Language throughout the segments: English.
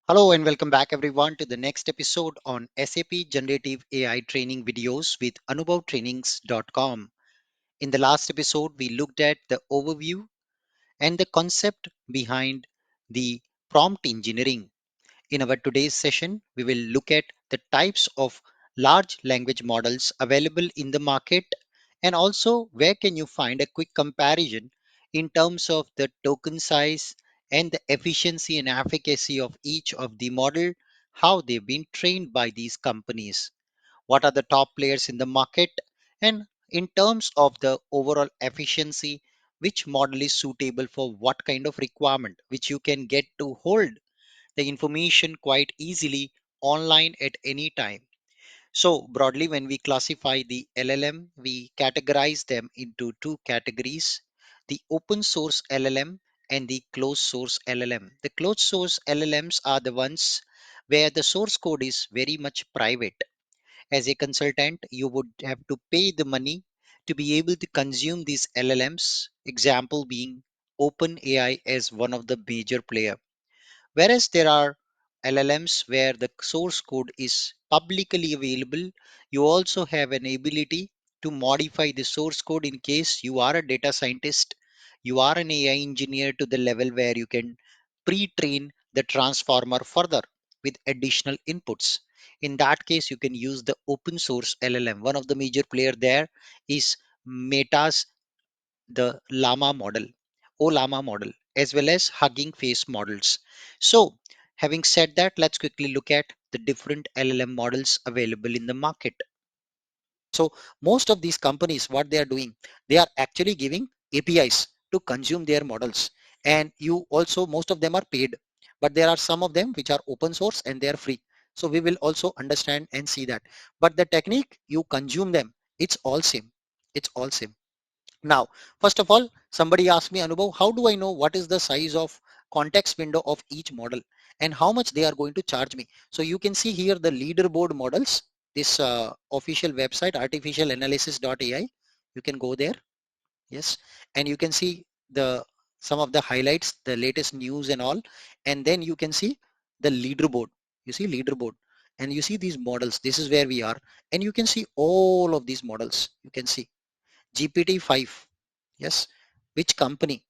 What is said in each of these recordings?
Hello and welcome back everyone to the next episode on SAP Generative AI training videos with AnubhavTrainings.com. In the last episode, we looked at the overview and the concept behind the prompt engineering. In our today's session, we will look at the types of large language models available in the market and also where can you find a quick comparison in terms of the token size and the efficiency and efficacy of each of the model, how they've been trained by these companies, what are the top players in the market, and in terms of the overall efficiency, which model is suitable for what kind of requirement, which you can get to hold the information quite easily online at any time. So, broadly, when we classify the LLM, we categorize them into two categories: the open source LLM and the closed source LLM. The closed source LLMs are the ones where the source code is very much private. As a consultant, you would have to pay the money to be able to consume these LLMs, example being OpenAI as one of the major player. Whereas there are LLMs where the source code is publicly available, you also have an ability to modify the source code in case you are a data scientist, you are an AI engineer to the level where you can pre-train the transformer further with additional inputs. In that case, you can use the open source LLM. One of the major player there is Meta's the llama model llama model, as well as hugging face models. So having said that, let's quickly look at the different LLM models available in the market. So most of these companies, what they are doing, they are actually giving APIs to consume their models, and you also, most of them are paid, but there are some of them which are open source and they are free. So we will also understand and see that, but the technique you consume them, it's all same. It's all same. Now, first of all, somebody asked me, Anubhav, how do I know what is the size of context window of each model and how much they are going to charge me? So you can see here the leaderboard models, this official website, artificialanalysis.ai. You can go there, yes, and you can see the some of the highlights, the latest news and all, and then you can see the leaderboard. You see leaderboard, and you see these models. This is where we are, and you can see all of these models. You can see GPT-5. Yes. Which company?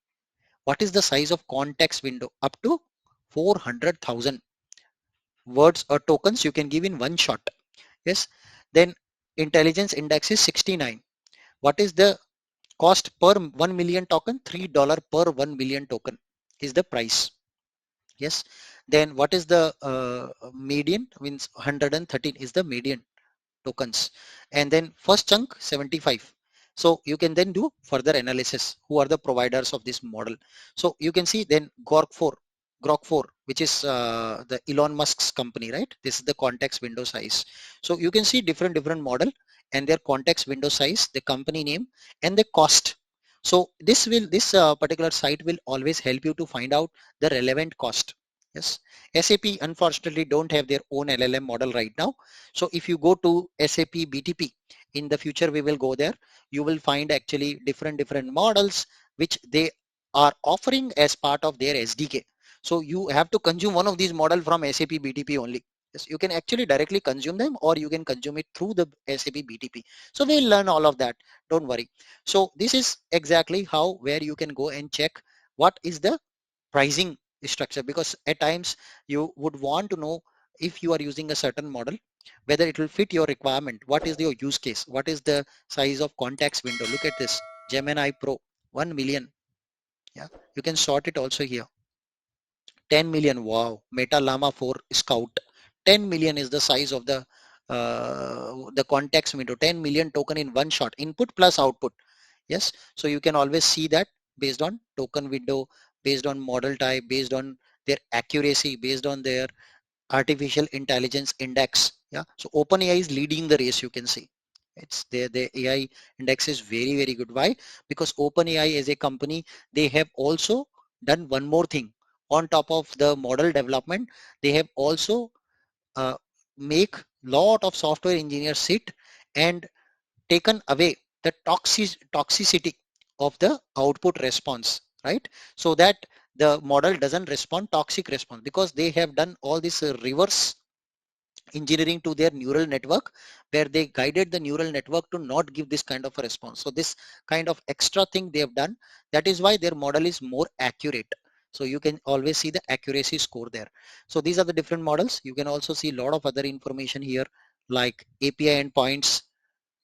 What is the size of context window? Up to 400,000 words or tokens you can give in one shot. Yes. Then intelligence index is 69. What is the cost per 1 million token? $3 per 1 million token is the price. Yes. Then what is the median? Means 113 is the median tokens, and then first chunk 75. So you can then do further analysis who are the providers of this model. So you can see then grok 4, which is the Elon Musk's company, right? This is the context window size. So you can see different model and their context window size, the company name, and the cost. So this particular site will always help you to find out the relevant cost. Yes, SAP unfortunately don't have their own LLM model right now. So if you go to SAP BTP, in the future we will go there, you will find actually different models which they are offering as part of their SDK. So you have to consume one of these model from SAP BTP only. Yes, you can actually directly consume them or you can consume it through the SAP BTP. So we'll learn all of that. Don't worry. So this is exactly how where you can go and check what is the pricing structure, because at times you would want to know if you are using a certain model whether it will fit your requirement, what is your use case, what is the size of context window. Look at this Gemini Pro, 1 million. Yeah, you can sort it also here. 10 million. Wow. Meta llama 4 scout, 10 million is the size of the context window. 10 million token in one shot, input plus output. Yes, so you can always see that based on token window, based on model type, based on their accuracy, based on their artificial intelligence index. Yeah, so OpenAI is leading the race. You can see it's the AI index is very good. Why? Because OpenAI as a company, they have also done one more thing on top of the model development. They have also uh, make lot of software engineers sit and taken away the toxicity of the output response, right? So that the model doesn't respond toxic response, because they have done all this reverse engineering to their neural network, where they guided the neural network to not give this kind of a response. So this kind of extra thing they have done, that is why their model is more accurate. So you can always see the accuracy score there. So these are the different models. You can also see a lot of other information here, like API endpoints,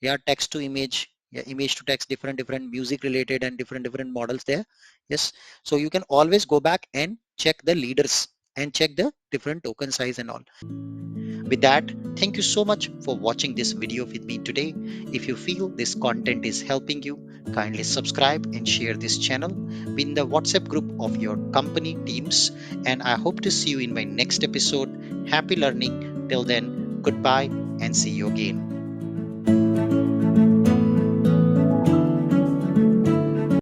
yeah, text to image, yeah, image to text, different music related and different models there. Yes, so you can always go back and check the leaders and check the different token size and all. With that, thank you so much for watching this video with me today. If you feel this content is helping you, kindly subscribe and share this channel in the WhatsApp group of your company teams. And I hope to see you in my next episode. Happy learning. Till then, goodbye and see you again.